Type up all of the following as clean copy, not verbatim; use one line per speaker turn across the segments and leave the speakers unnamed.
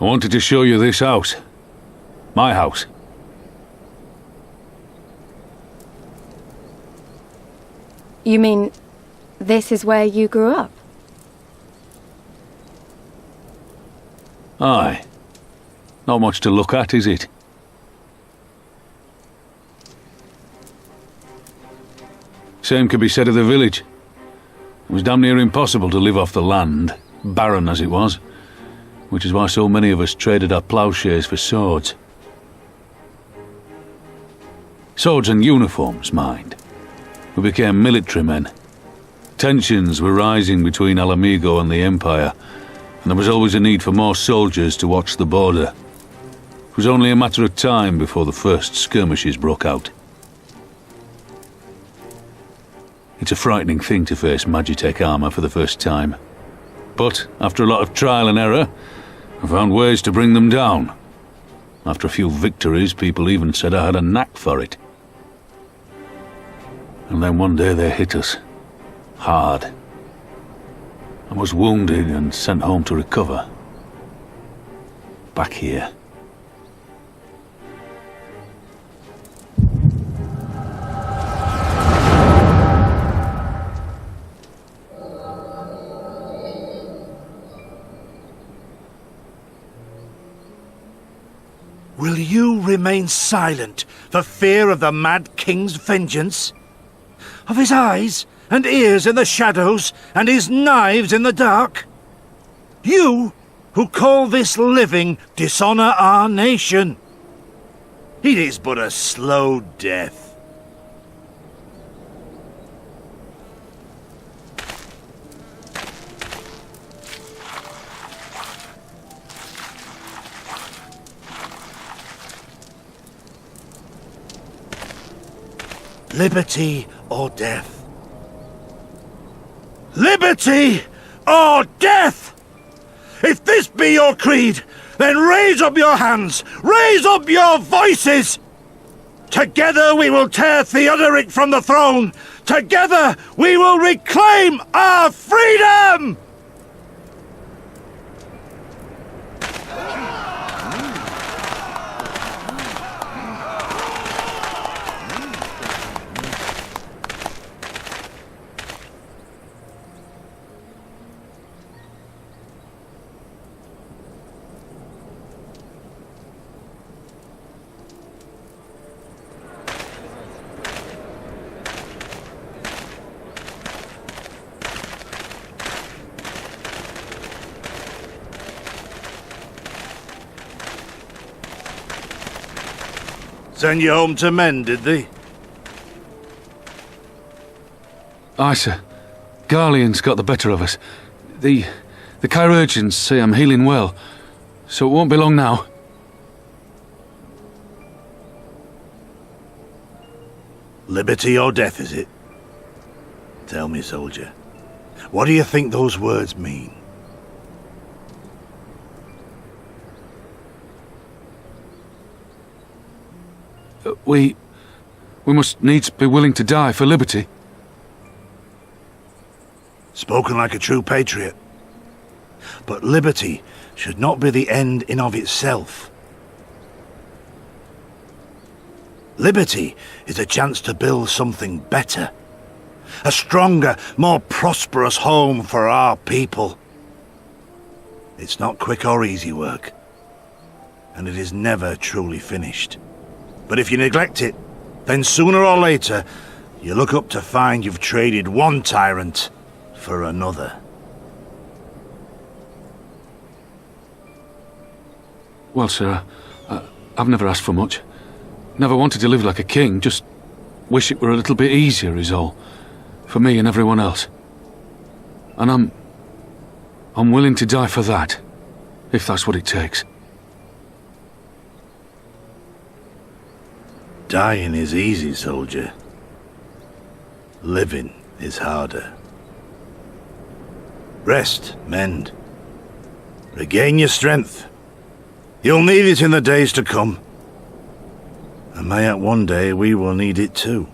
I wanted to show you this house. My house.
You mean, this is where you grew up?
Aye. Not much to look at, is it? Same could be said of the village. It was damn near impossible to live off the land, barren as it was, which is why so many of us traded our ploughshares for swords. Swords and uniforms, mind. We became military men. Tensions were rising between Alamigo and the Empire, and there was always a need for more soldiers to watch the border. It was only a matter of time before the first skirmishes broke out. It's a frightening thing to face Magitech armor for the first time. But, after a lot of trial and error, I found ways to bring them down. After a few victories, people even said I had a knack for it. And then one day they hit us. Hard. I was wounded and sent home to recover. Back here.
Will you remain silent for fear of the Mad King's vengeance? Of his eyes and ears in the shadows and his knives in the dark? You, who call this living dishonor our nation. It is but a slow death. Liberty or death? Liberty or death! If this be your creed, then raise up your hands, raise up your voices! Together we will tear Theodoric from the throne! Together we will reclaim our freedom! Send you home to men, did they?
Aye, sir. Garlean's got the better of us. The chirurgeons say I'm healing well, so it won't be long now.
Liberty or death, is it? Tell me, soldier, what do you think those words mean?
We must needs be willing to die for liberty.
Spoken like a true patriot. But liberty should not be the end in of itself. Liberty is a chance to build something better. A stronger, more prosperous home for our people. It's not quick or easy work. And it is never truly finished. But if you neglect it, then sooner or later, you look up to find you've traded one tyrant for another.
Well, sir, I've never asked for much. Never wanted to live like a king, just wish it were a little bit easier is all. For me and everyone else. And I'm willing to die for that, if that's what it takes.
Dying is easy, soldier. Living is harder. Rest, mend. Regain your strength. You'll need it in the days to come. And mayhap one day we will need it too.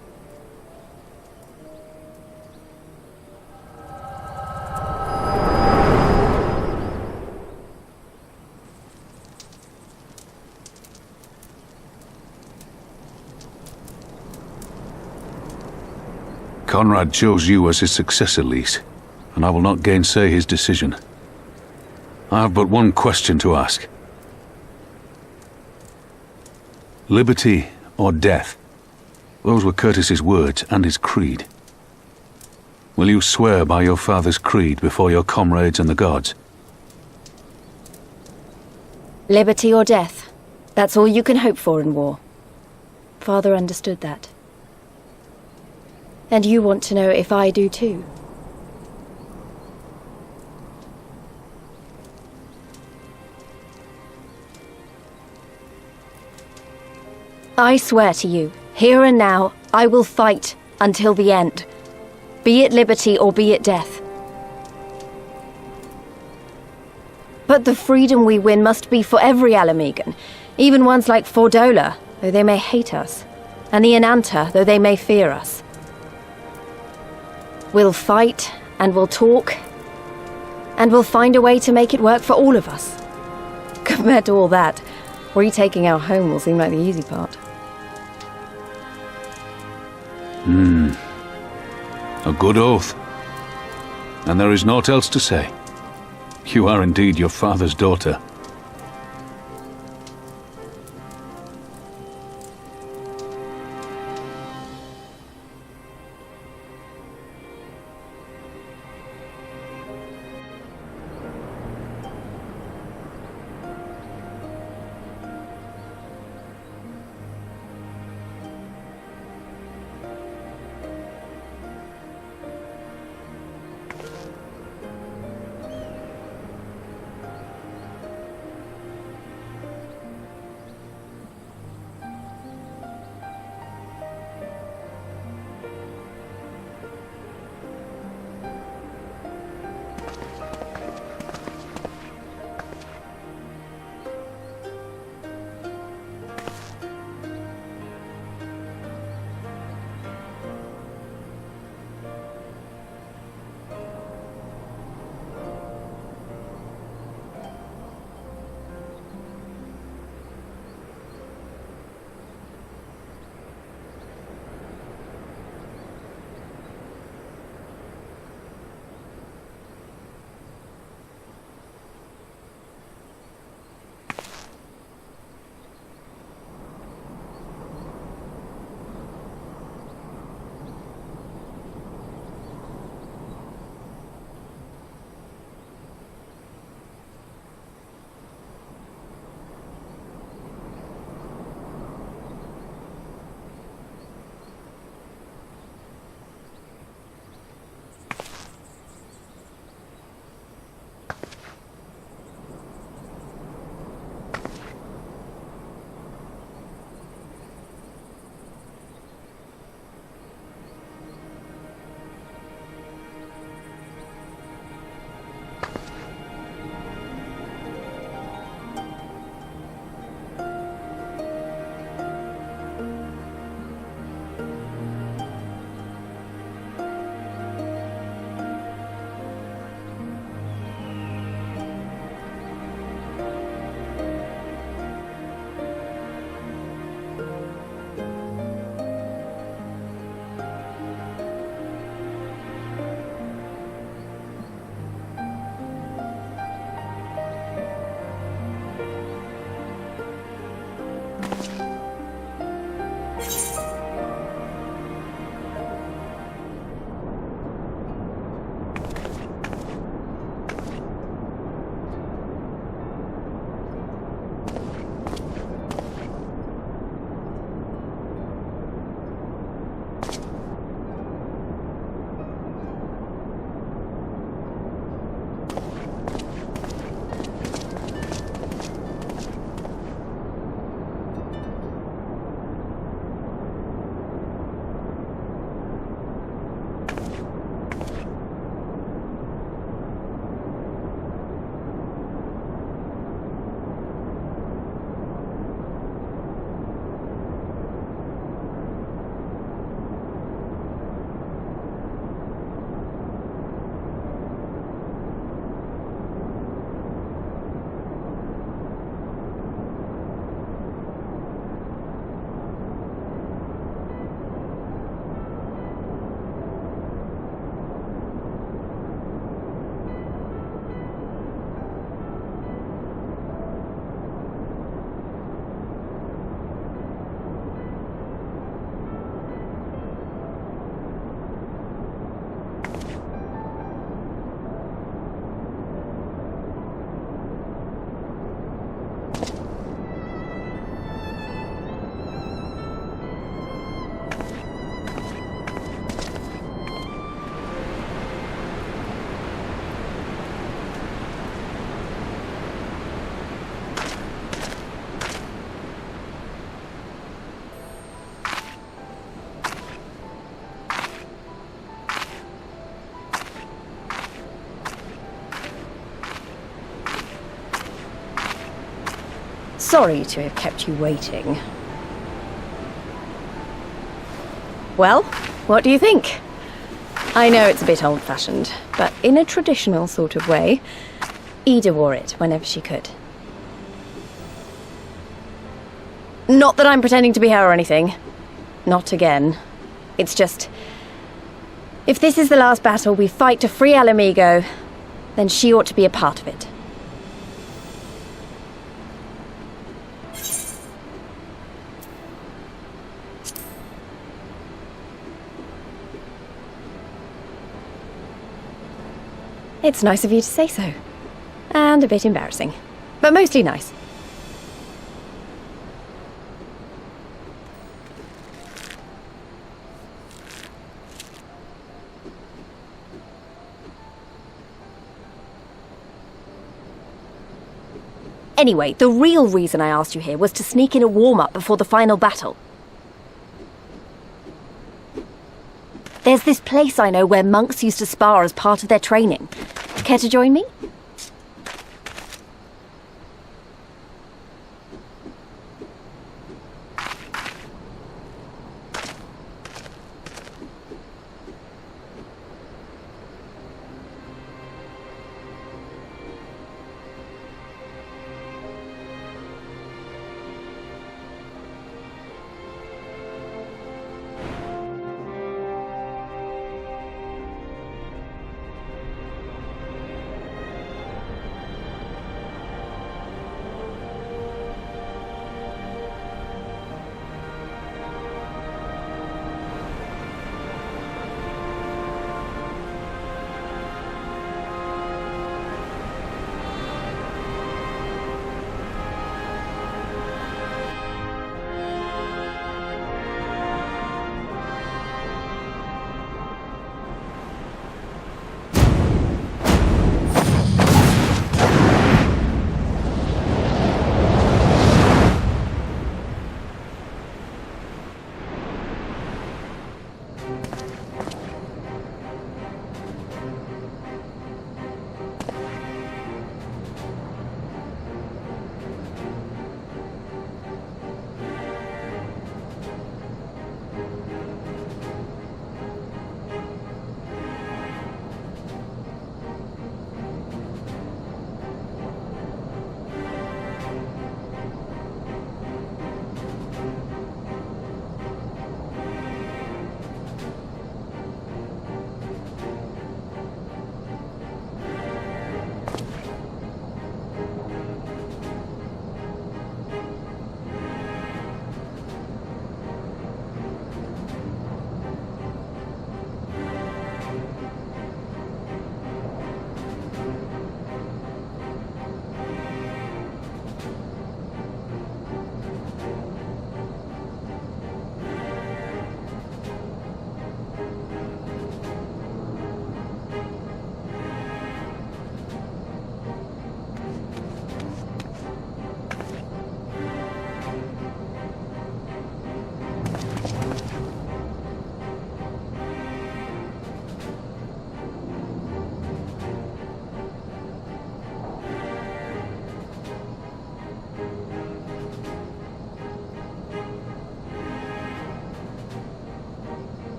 Conrad chose you as his successor, Lyse, and I will not gainsay his decision. I have but one question to ask. Liberty or death? Those were Curtis's words and his creed. Will you swear by your father's creed before your comrades and the gods?
Liberty or death. That's all you can hope for in war. Father understood that. And you want to know if I do too. I swear to you, here and now, I will fight until the end. Be it liberty or be it death. But the freedom we win must be for every Ala Ghiri, even ones like Fordola, though they may hate us, and the Enanta, though they may fear us. We'll fight, and we'll talk, and we'll find a way to make it work for all of us. Compared to all that, retaking our home will seem like the easy part.
A good oath. And there is naught else to say. You are indeed your father's daughter.
Sorry to have kept you waiting. Well, what do you think? I know it's a bit old-fashioned, but in a traditional sort of way, Ida wore it whenever she could. Not that I'm pretending to be her or anything. Not again. It's just, if this is the last battle we fight to free Ala Ghiri, then she ought to be a part of it. It's nice of you to say so. And a bit embarrassing. But mostly nice. Anyway, the real reason I asked you here was to sneak in a warm-up before the final battle. There's this place I know where monks used to spar as part of their training. Care to join me?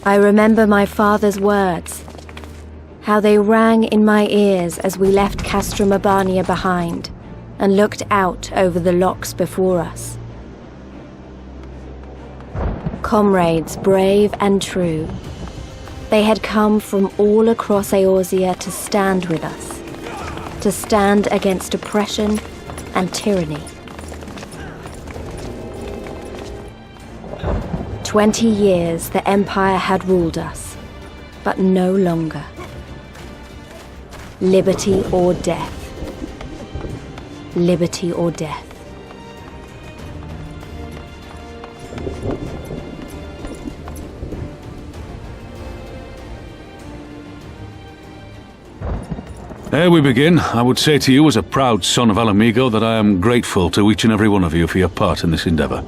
I remember my father's words, how they rang in my ears as we left Castrum Abania behind and looked out over the locks before us. Comrades brave and true, they had come from all across Eorzea to stand with us, to stand against oppression and tyranny. 20 years the Empire had ruled us, but no longer. Liberty or death. Liberty or death.
Ere we begin, I would say to you as a proud son of Alamigo that I am grateful to each and every one of you for your part in this endeavor.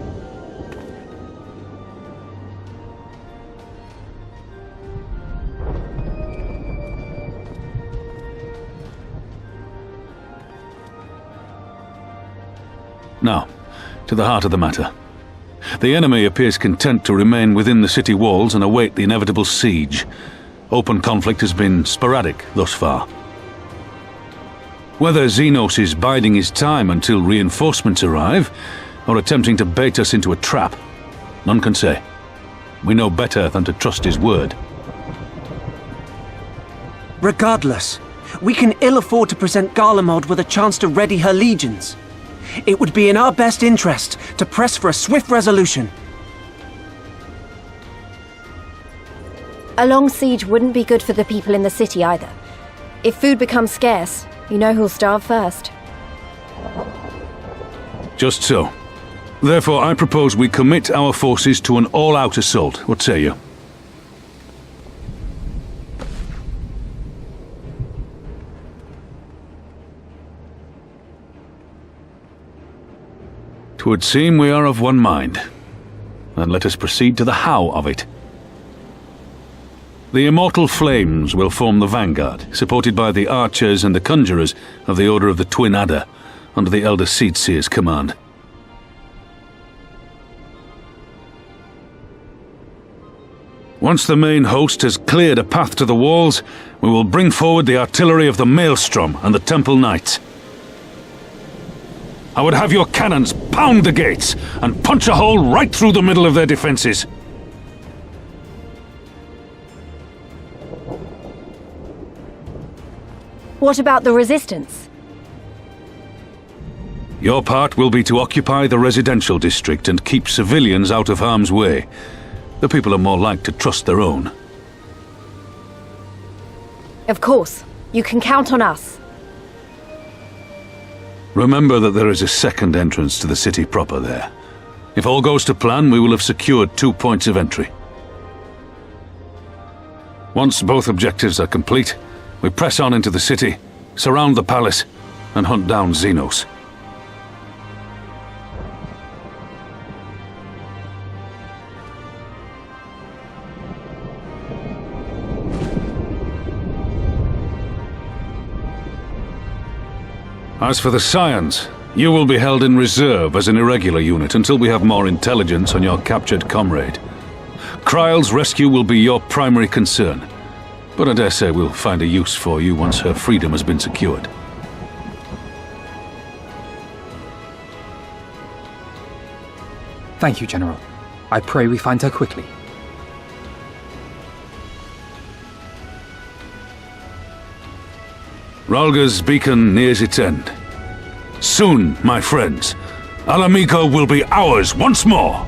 Now, to the heart of the matter. The enemy appears content to remain within the city walls and await the inevitable siege. Open conflict has been sporadic thus far. Whether Xenos is biding his time until reinforcements arrive, or attempting to bait us into a trap, none can say. We know better than to trust his word.
Regardless, we can ill afford to present Garlemald with a chance to ready her legions. It would be in our best interest to press for a swift resolution.
A long siege wouldn't be good for the people in the city either. If food becomes scarce, you know who'll starve first.
Just so. Therefore, I propose we commit our forces to an all-out assault. What say you? 'Twould seem we are of one mind. Then let us proceed to the how of it. The immortal flames will form the vanguard, supported by the archers and the conjurers of the Order of the Twin Adder, under the Elder Seedseer's command. Once the main host has cleared a path to the walls, we will bring forward the artillery of the Maelstrom and the Temple Knights. I would have your cannons pound the gates and punch a hole right through the middle of their defenses.
What about the resistance?
Your part will be to occupy the residential district and keep civilians out of harm's way. The people are more like to trust their own.
Of course. You can count on us.
Remember that there is a second entrance to the city proper there. If all goes to plan, we will have secured 2 points of entry. Once both objectives are complete, we press on into the city, surround the palace, and hunt down Xenos. As for the Scions, you will be held in reserve as an irregular unit until we have more intelligence on your captured comrade. Kryle's rescue will be your primary concern, but I dare say we'll find a use for you once her freedom has been secured.
Thank you, General. I pray we find her quickly.
Rhalga's beacon nears its end. Soon, my friends, Alamigo will be ours once more!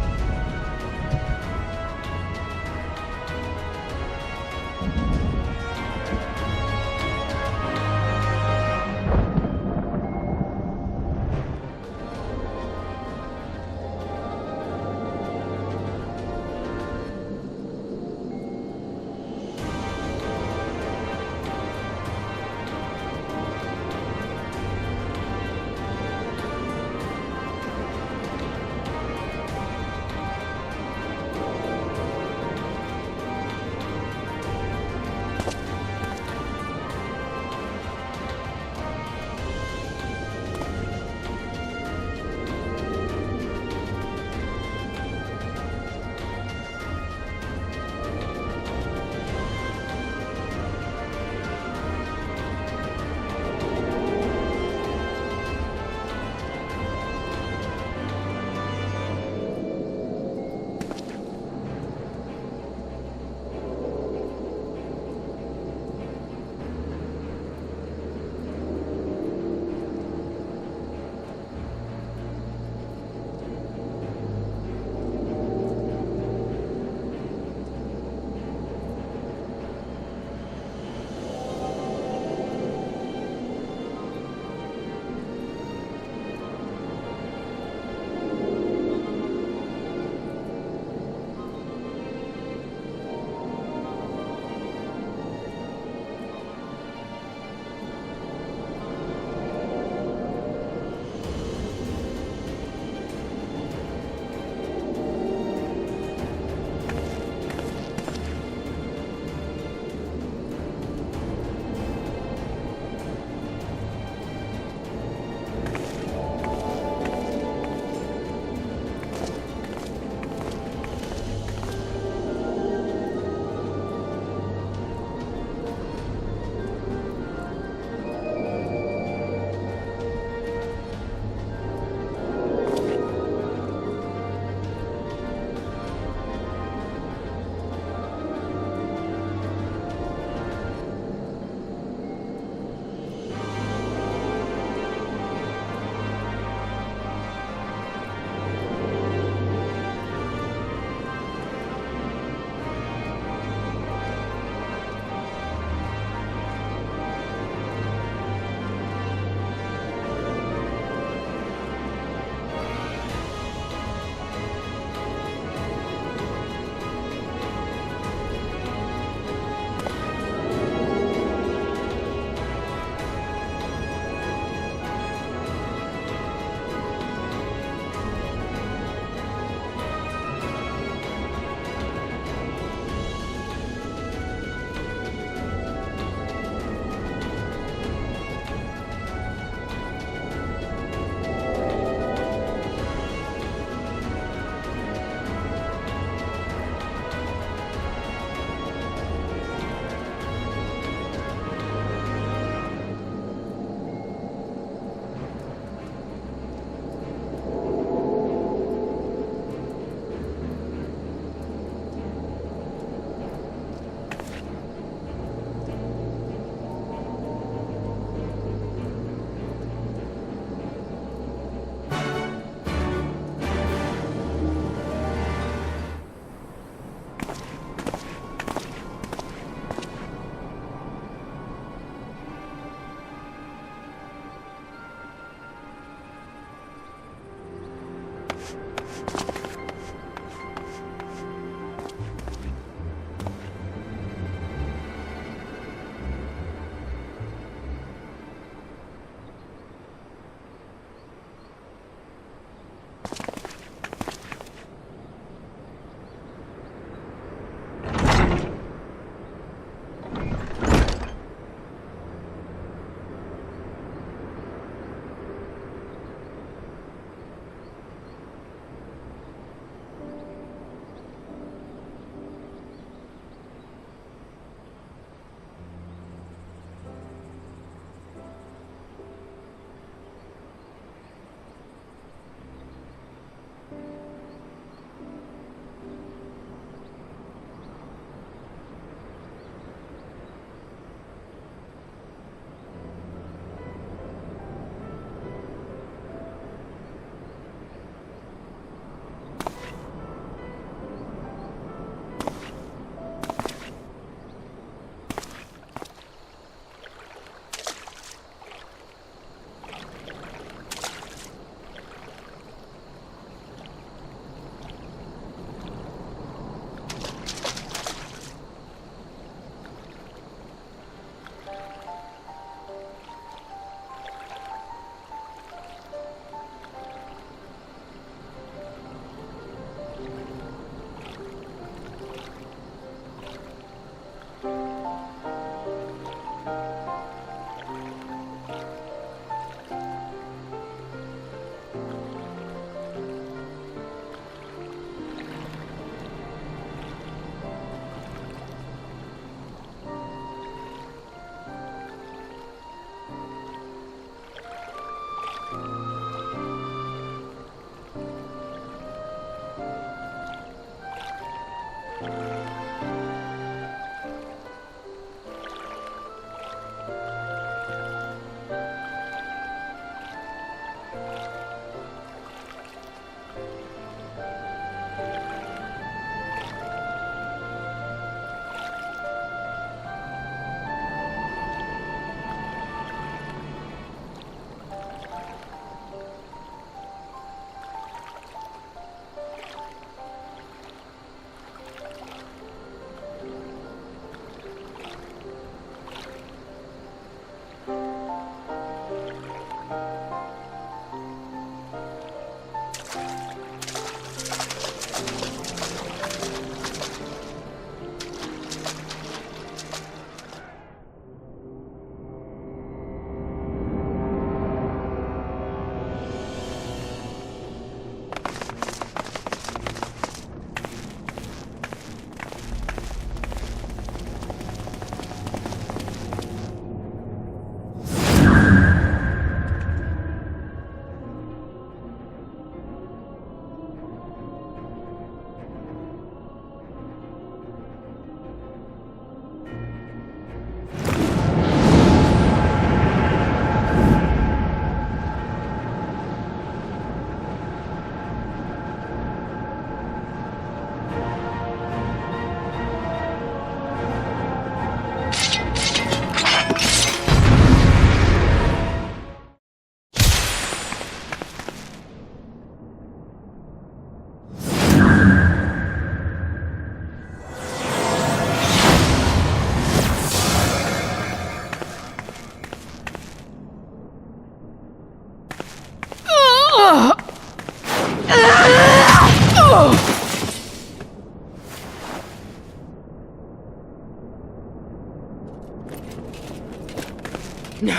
No.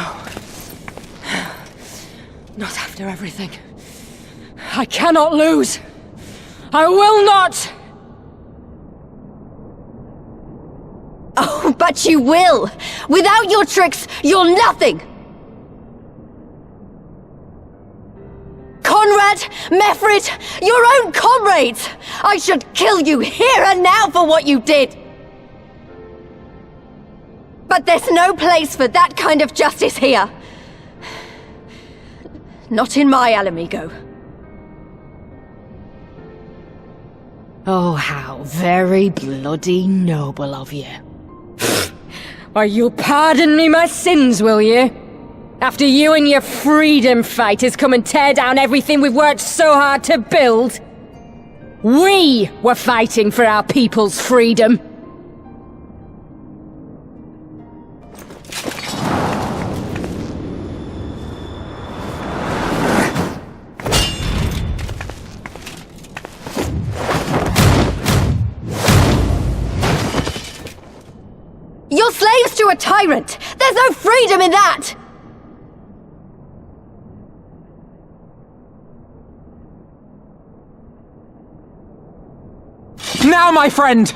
Not after everything. I cannot lose. I will not!
Oh, but you will! Without your tricks, you're nothing! Conrad, Mefrid, your own comrades! I should kill you here and now for what you did! But there's no place for that kind of justice here. Not in my Ala Ghiri.
Oh, how very bloody noble of you. Why, you'll pardon me my sins, will you? After you and your freedom fighters come and tear down everything we've worked so hard to build? We were fighting for our people's freedom.
You're slaves to a tyrant! There's no freedom in that!
Now, my friend!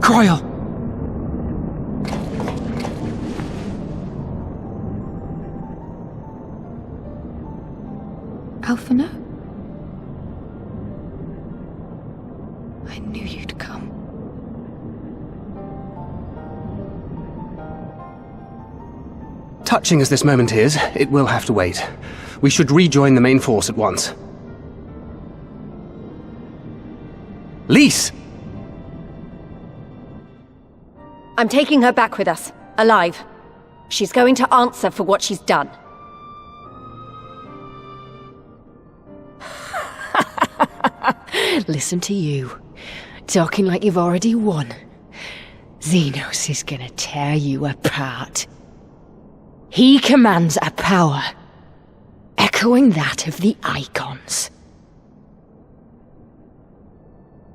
Croyle!
Alphino? I knew you'd come.
Touching as this moment is, it will have to wait. We should rejoin the main force at once. Lyse!
I'm taking her back with us, alive. She's going to answer for what she's done.
Listen to you, talking like you've already won. Xenos is gonna tear you apart. He commands a power, echoing that of the Icons.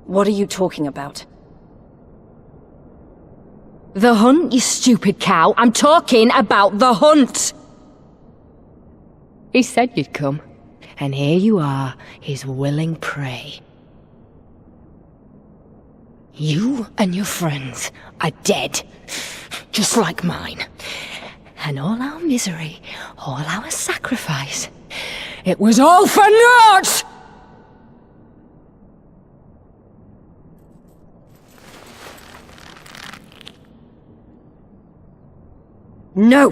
What are you talking about?
The hunt, you stupid cow. I'm talking about the hunt! He said you'd come, and here you are, his willing prey. You and your friends are dead, just like mine. And all our misery, all our sacrifice, it was all for naught!
No!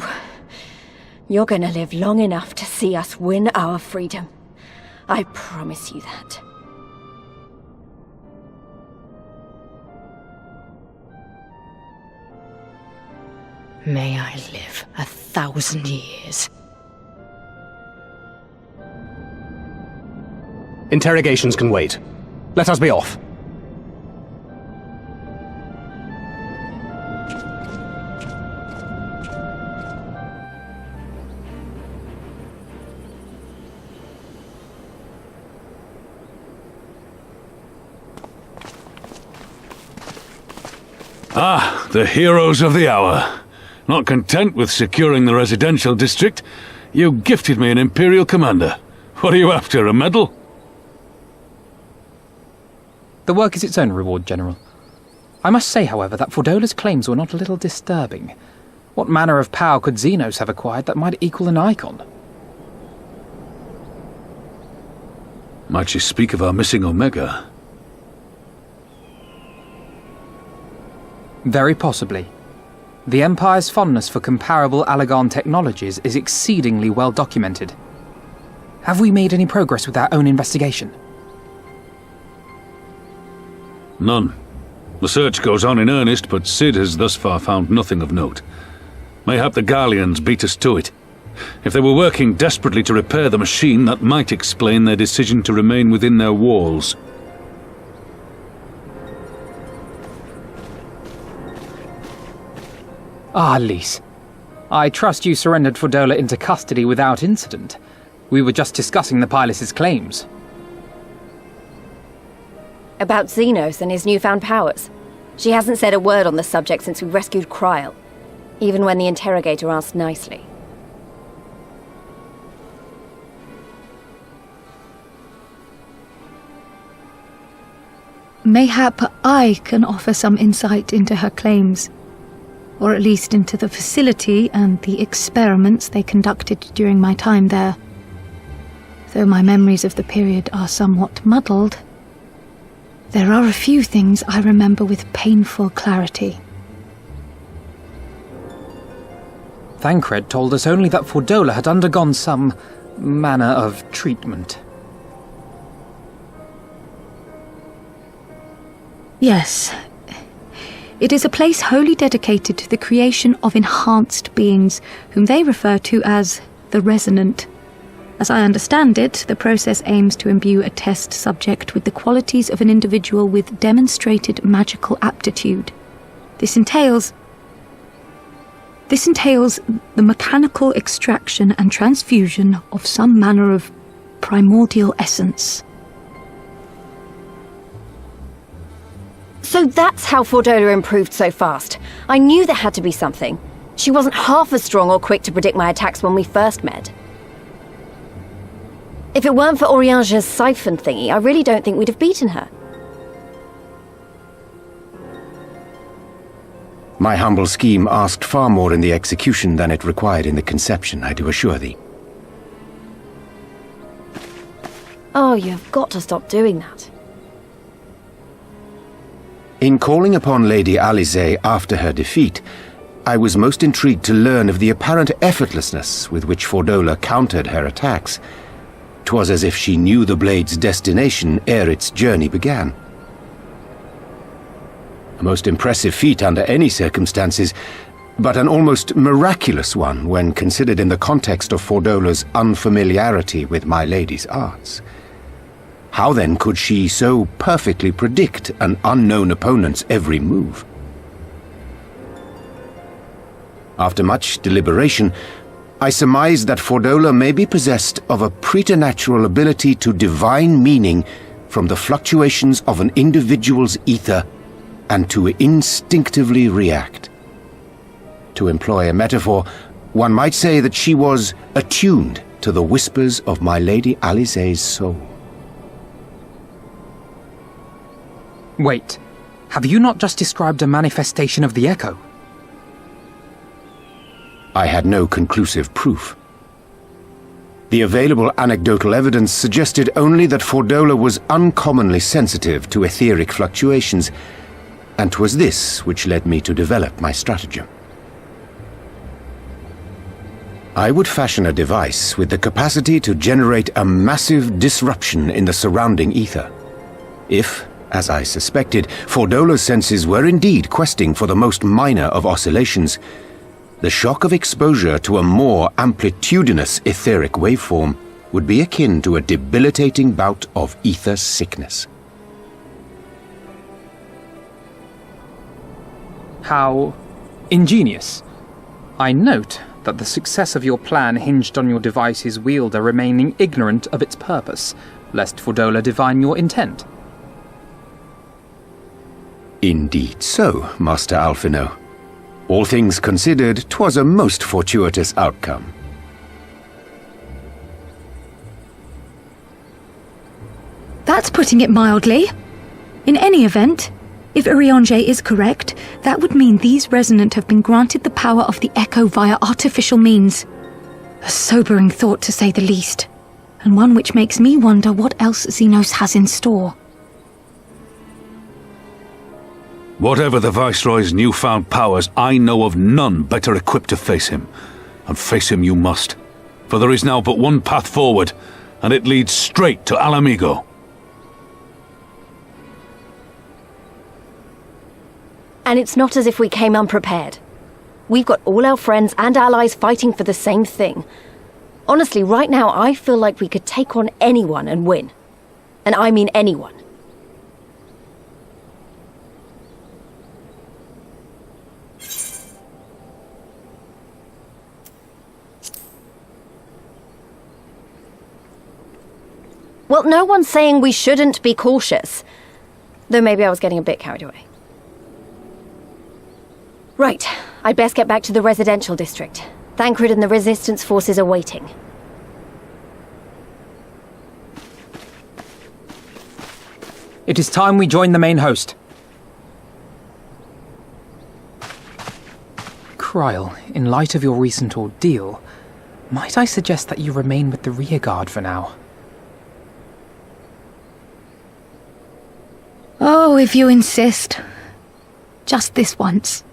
You're gonna live long enough to see us win our freedom. I promise you that.
May I live 1,000 years.
Interrogations can wait. Let us be off.
Ah, the heroes of the hour. Not content with securing the residential district, you gifted me an Imperial commander. What are you after, a medal?
The work is its own reward, General. I must say, however, that Fordola's claims were not a little disturbing. What manner of power could Xenos have acquired that might equal an icon?
Might she speak of our missing Omega?
Very possibly. The Empire's fondness for comparable Alagon technologies is exceedingly well documented. Have we made any progress with our own investigation?
None. The search goes on in earnest, but Cid has thus far found nothing of note. Mayhap the Garleans beat us to it. If they were working desperately to repair the machine, that might explain their decision to remain within their walls.
Ah, Lyse. I trust you surrendered Fordola into custody without incident. We were just discussing the pilot's claims.
About Xenos and his newfound powers. She hasn't said a word on the subject since we rescued Kryl, even when the interrogator asked nicely.
Mayhap I can offer some insight into her claims, or at least into the facility and the experiments they conducted during my time there. Though my memories of the period are somewhat muddled, there are a few things I remember with painful clarity.
Thancred told us only that Fordola had undergone some manner of treatment.
Yes. It is a place wholly dedicated to the creation of enhanced beings, whom they refer to as the Resonant. As I understand it, the process aims to imbue a test subject with the qualities of an individual with demonstrated magical aptitude. This entails the mechanical extraction and transfusion of some manner of primordial essence.
So that's how Fordola improved so fast. I knew there had to be something. She wasn't half as strong or quick to predict my attacks when we first met. If it weren't for Oriange's siphon thingy, I really don't think we'd have beaten her.
My humble scheme asked far more in the execution than it required in the conception, I do assure thee.
Oh, you've got to stop doing that.
In calling upon Lady Lyse after her defeat, I was most intrigued to learn of the apparent effortlessness with which Fordola countered her attacks. 'Twas as if she knew the blade's destination ere its journey began. A most impressive feat under any circumstances, but an almost miraculous one when considered in the context of Fordola's unfamiliarity with my lady's arts. How then could she so perfectly predict an unknown opponent's every move? After much deliberation, I surmised that Fordola may be possessed of a preternatural ability to divine meaning from the fluctuations of an individual's ether and to instinctively react. To employ a metaphor, one might say that she was attuned to the whispers of my Lady Alice's soul.
Wait, have you not just described a manifestation of the echo?
I had no conclusive proof. The available anecdotal evidence suggested only that Fordola was uncommonly sensitive to etheric fluctuations, and 'twas this which led me to develop my stratagem. I would fashion a device with the capacity to generate a massive disruption in the surrounding ether. If, as I suspected, Fordola's senses were indeed questing for the most minor of oscillations, the shock of exposure to a more amplitudinous etheric waveform would be akin to a debilitating bout of ether sickness.
How ingenious. I note that the success of your plan hinged on your device's wielder remaining ignorant of its purpose, lest Fordola divine your intent.
Indeed so, Master Alphino. All things considered, 'twas a most fortuitous outcome.
That's putting it mildly. In any event, if Urianger is correct, that would mean these Resonant have been granted the power of the Echo via artificial means. A sobering thought, to say the least, and one which makes me wonder what else Xenos has in store.
Whatever the Viceroy's newfound powers, I know of none better equipped to face him. And face him you must. For there is now but one path forward, and it leads straight to Ala Ghiri.
And it's not as if we came unprepared. We've got all our friends and allies fighting for the same thing. Honestly, right now I feel like we could take on anyone and win. And I mean anyone. Well, no one's saying we shouldn't be cautious. Though maybe I was getting a bit carried away. Right, I'd best get back to the residential district. Thancred and the Resistance forces are waiting.
It is time we join the main host. Kryl, in light of your recent ordeal, might I suggest that you remain with the rearguard for now?
Oh, if you insist. Just this once.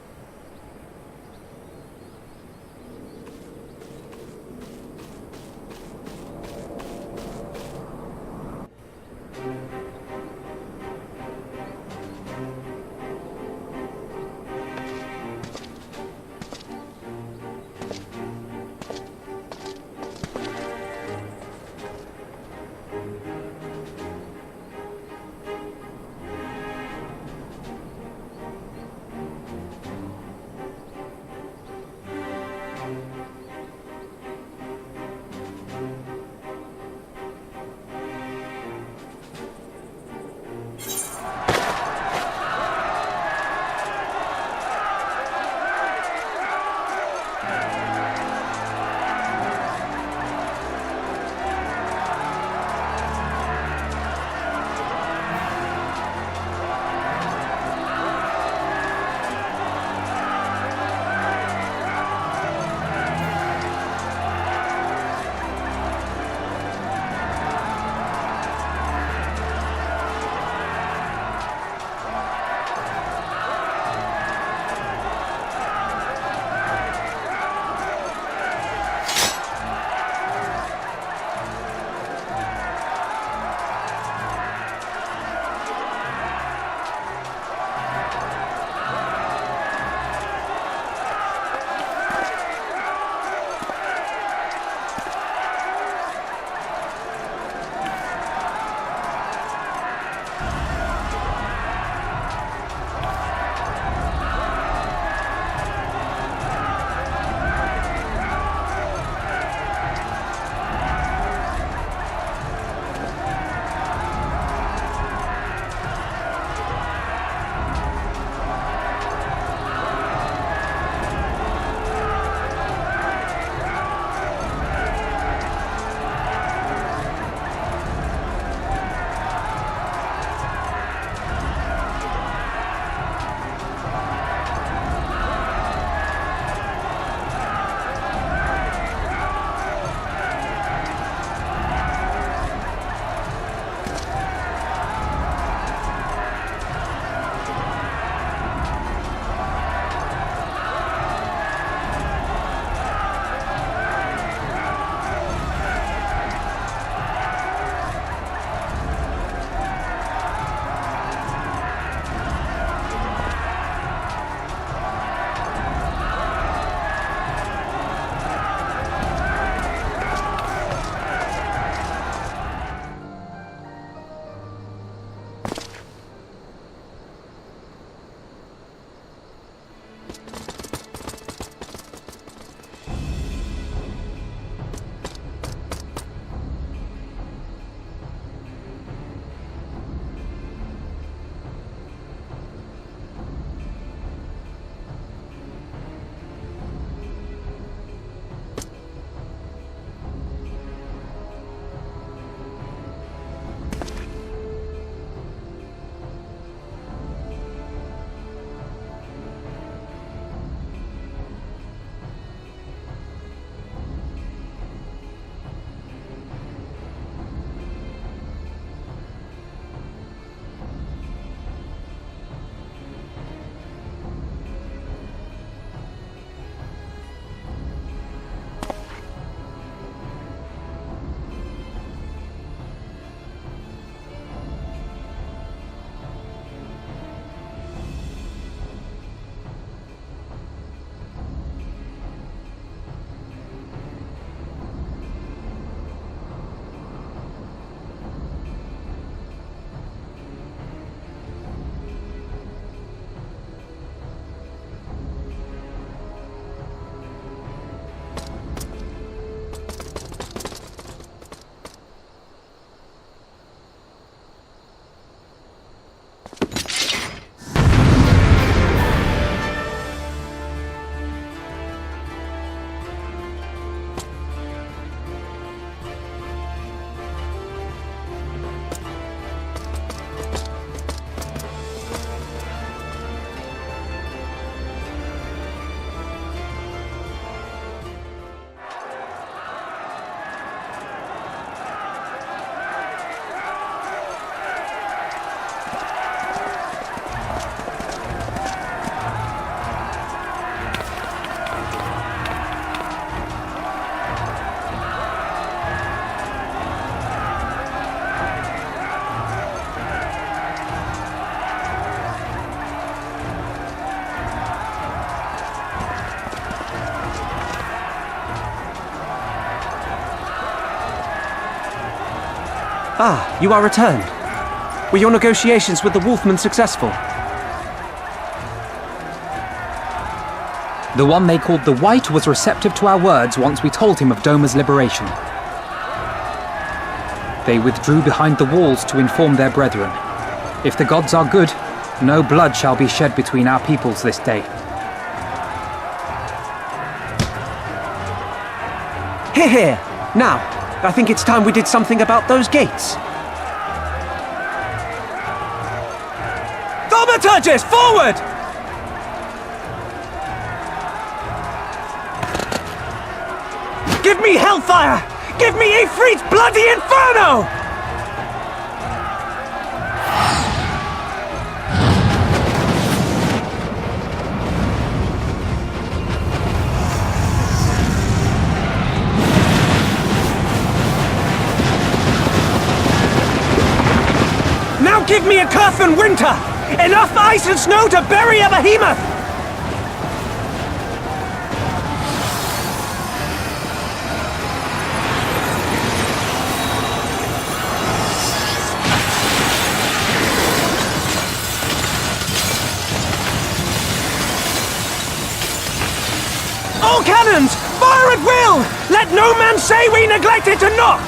Ah, you are returned. Were your negotiations with the Wolfmen successful?
The one they called the White was receptive to our words once we told him of Doma's liberation. They withdrew behind the walls to inform their brethren. If the gods are good, no blood shall be shed between our peoples this day.
Hear, hear! Now, I think it's time we did something about those gates. Thaumaturgis, forward! Give me hellfire! Give me Ifrit's bloody inferno! Now give me a Curfin winter! Enough ice and snow to bury a behemoth! All cannons! Fire at will! Let no man say we neglected to knock!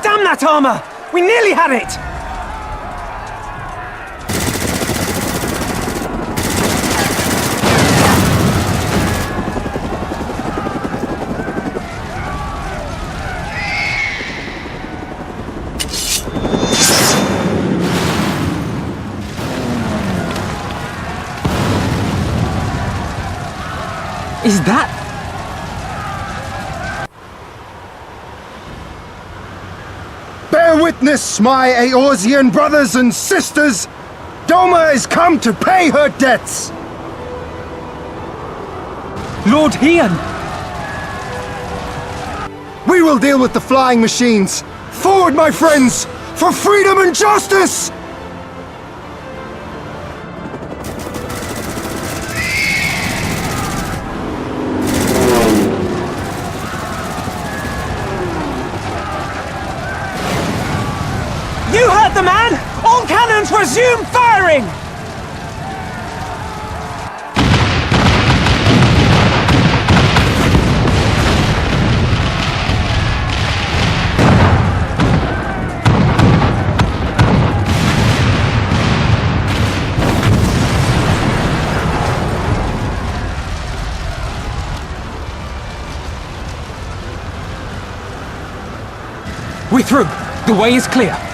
Damn that armor! We nearly had it!
Is that...
Bear witness, my Eorzean brothers and sisters! Doma is come to pay her debts!
Lord Hian!
We
We will deal with the flying machines! Forward, my friends! For freedom and justice!
You heard the man! All cannons resume firing! We're through. The way is clear.